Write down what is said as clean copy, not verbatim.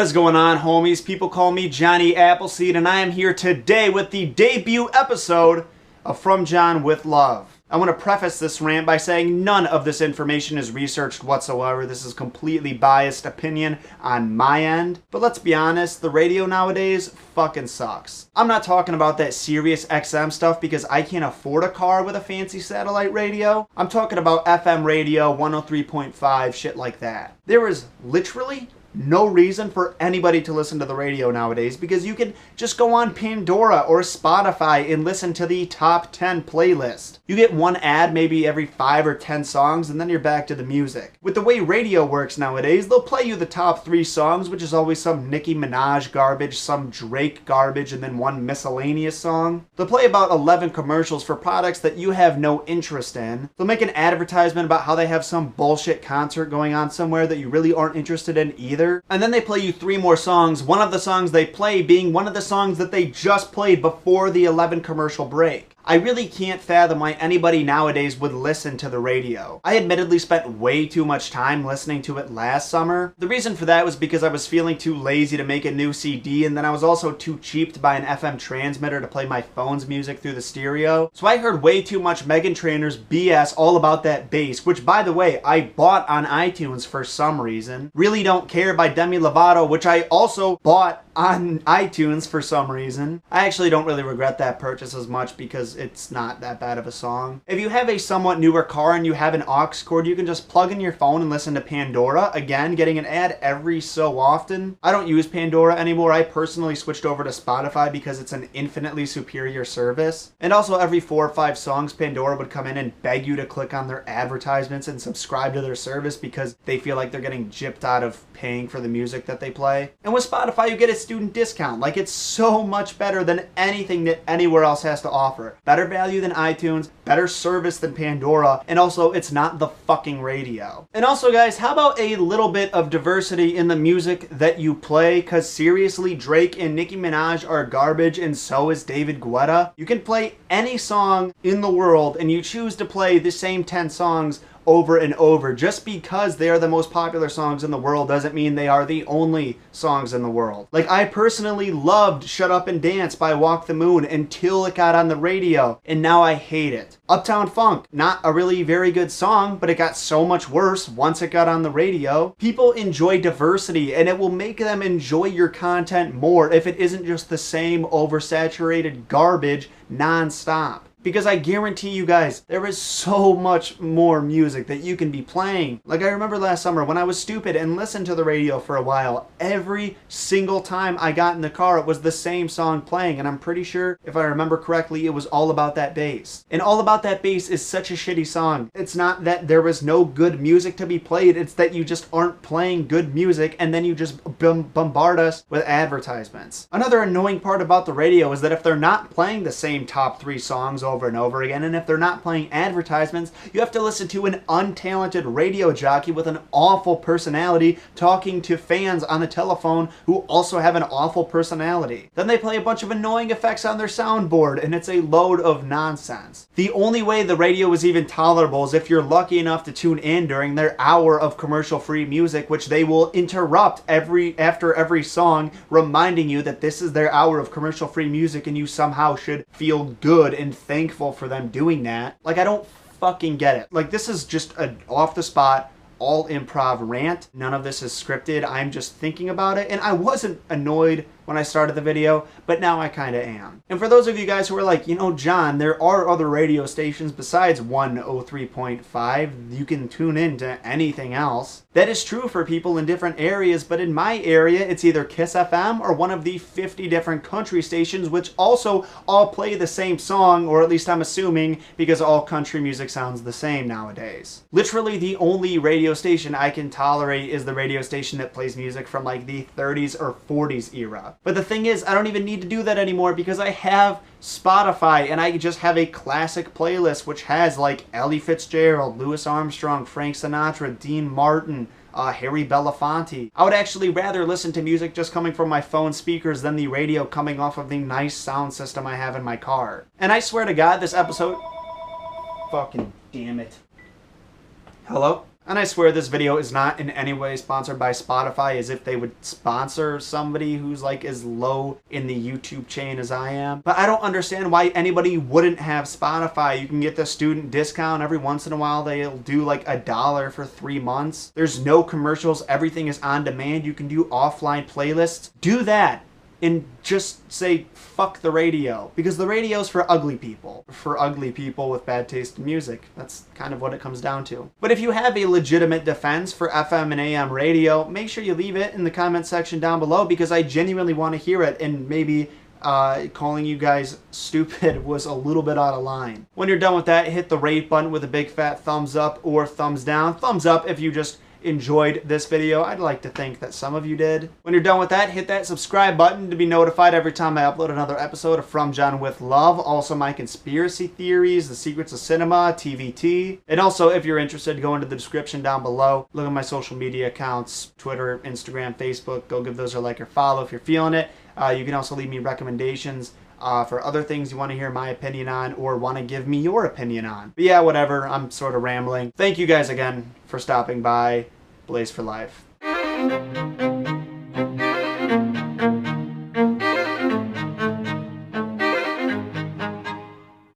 is going on, homies? People call me Johnny Appleseed, and I am here today with the debut episode of From Jon With Love. I want to preface this rant by saying none of this information is researched whatsoever. This is completely biased opinion on my end. But let's be honest, the radio nowadays fucking sucks. I'm not talking about that Sirius XM stuff because I can't afford a car with a fancy satellite radio. I'm talking about FM radio, 103.5, shit like that. There is literally no reason for anybody to listen to the radio nowadays because you can just go on Pandora or Spotify and listen to the top 10 playlist. You get one ad maybe every 5 or 10 songs and then you're back to the music. With the way radio works nowadays, they'll play you the top 3 songs, which is always some Nicki Minaj garbage, some Drake garbage, and then one miscellaneous song. They'll play about 11 commercials for products that you have no interest in. They'll make an advertisement about how they have some bullshit concert going on somewhere that you really aren't interested in either. And then they play you 3 more songs, one of the songs they play being one of the songs that they just played before the 11 commercial break. I really can't fathom why anybody nowadays would listen to the radio. I admittedly spent way too much time listening to it last summer. The reason for that was because I was feeling too lazy to make a new CD, and then I was also too cheap to buy an FM transmitter to play my phone's music through the stereo. So I heard way too much Meghan Trainor's BS all about that bass, which by the way, I bought on iTunes for some reason. Really Don't Care by Demi Lovato, which I also bought on iTunes for some reason. I actually don't really regret that purchase as much because it's not that bad of a song. If you have a somewhat newer car and you have an aux cord, you can just plug in your phone and listen to Pandora. Again, getting an ad every so often. I don't use Pandora anymore. I personally switched over to Spotify because it's an infinitely superior service. And also every 4 or 5 songs, Pandora would come in and beg you to click on their advertisements and subscribe to their service because they feel like they're getting gypped out of paying for the music that they play. And with Spotify, you get a student discount. Like, it's so much better than anything that anywhere else has to offer. Better value than iTunes, better service than Pandora, and also it's not the fucking radio. And also guys, how about a little bit of diversity in the music that you play? Cause seriously, Drake and Nicki Minaj are garbage and so is David Guetta. You can play any song in the world and you choose to play the same 10 songs over and over. Just because they are the most popular songs in the world doesn't mean they are the only songs in the world. Like, I personally loved Shut Up and Dance by Walk the Moon until it got on the radio, and now I hate it. Uptown Funk, not a really very good song, but it got so much worse once it got on the radio. People enjoy diversity, and it will make them enjoy your content more if it isn't just the same oversaturated garbage non-stop. Because I guarantee you guys, there is so much more music that you can be playing. Like, I remember last summer when I was stupid and listened to the radio for a while, every single time I got in the car, it was the same song playing. And I'm pretty sure, if I remember correctly, it was All About That Bass. And All About That Bass is such a shitty song. It's not that there was no good music to be played, it's that you just aren't playing good music and then you just bombard us with advertisements. Another annoying part about the radio is that if they're not playing the same top 3 songs over and over again, and if they're not playing advertisements, you have to listen to an untalented radio jockey with an awful personality talking to fans on the telephone who also have an awful personality. Then they play a bunch of annoying effects on their soundboard, and it's a load of nonsense. The only way the radio is even tolerable is if you're lucky enough to tune in during their hour of commercial-free music, which they will interrupt after every song, reminding you that this is their hour of commercial-free music and you somehow should feel good and thankful for them doing that. Like, I don't fucking get it. Like, this is just an off-the-spot, all improv rant. None of this is scripted. I'm just thinking about it, and I wasn't annoyed when I started the video, but now I kind of am. And for those of you guys who are like, you know, John, there are other radio stations besides 103.5. You can tune in to anything else. That is true for people in different areas, but in my area, it's either Kiss FM or one of the 50 different country stations, which also all play the same song, or at least I'm assuming, because all country music sounds the same nowadays. Literally the only radio station I can tolerate is the radio station that plays music from like the 30s or 40s era. But the thing is, I don't even need to do that anymore because I have Spotify and I just have a classic playlist which has like Ellie Fitzgerald, Louis Armstrong, Frank Sinatra, Dean Martin, Harry Belafonte. I would actually rather listen to music just coming from my phone speakers than the radio coming off of the nice sound system I have in my car. And I swear to God, this episode... Fucking damn it. Hello? And I swear this video is not in any way sponsored by Spotify, as if they would sponsor somebody who's like as low in the YouTube chain as I am. But I don't understand why anybody wouldn't have Spotify. You can get the student discount every once in a while. They'll do like $1 for 3 months. There's no commercials. Everything is on demand. You can do offline playlists. Do that. And just say, fuck the radio. Because the radio's for ugly people. For ugly people with bad taste in music. That's kind of what it comes down to. But if you have a legitimate defense for FM and AM radio, make sure you leave it in the comment section down below, because I genuinely want to hear it, and maybe calling you guys stupid was a little bit out of line. When you're done with that, hit the rate button with a big fat thumbs up or thumbs down. Thumbs up if you just enjoyed this video. I'd like to think that some of you did. When you're done with that, hit that subscribe button to be notified every time I upload another episode of From Jon With Love. Also my conspiracy theories, the secrets of cinema, TVT. And also, if you're interested, go into the description down below. Look at my social media accounts, Twitter, Instagram, Facebook. Go give those a like or follow if you're feeling it. You can also leave me recommendations for other things you want to hear my opinion on, or want to give me your opinion on. But yeah, whatever. I'm sort of rambling. Thank you guys again for stopping by. Blaze for life.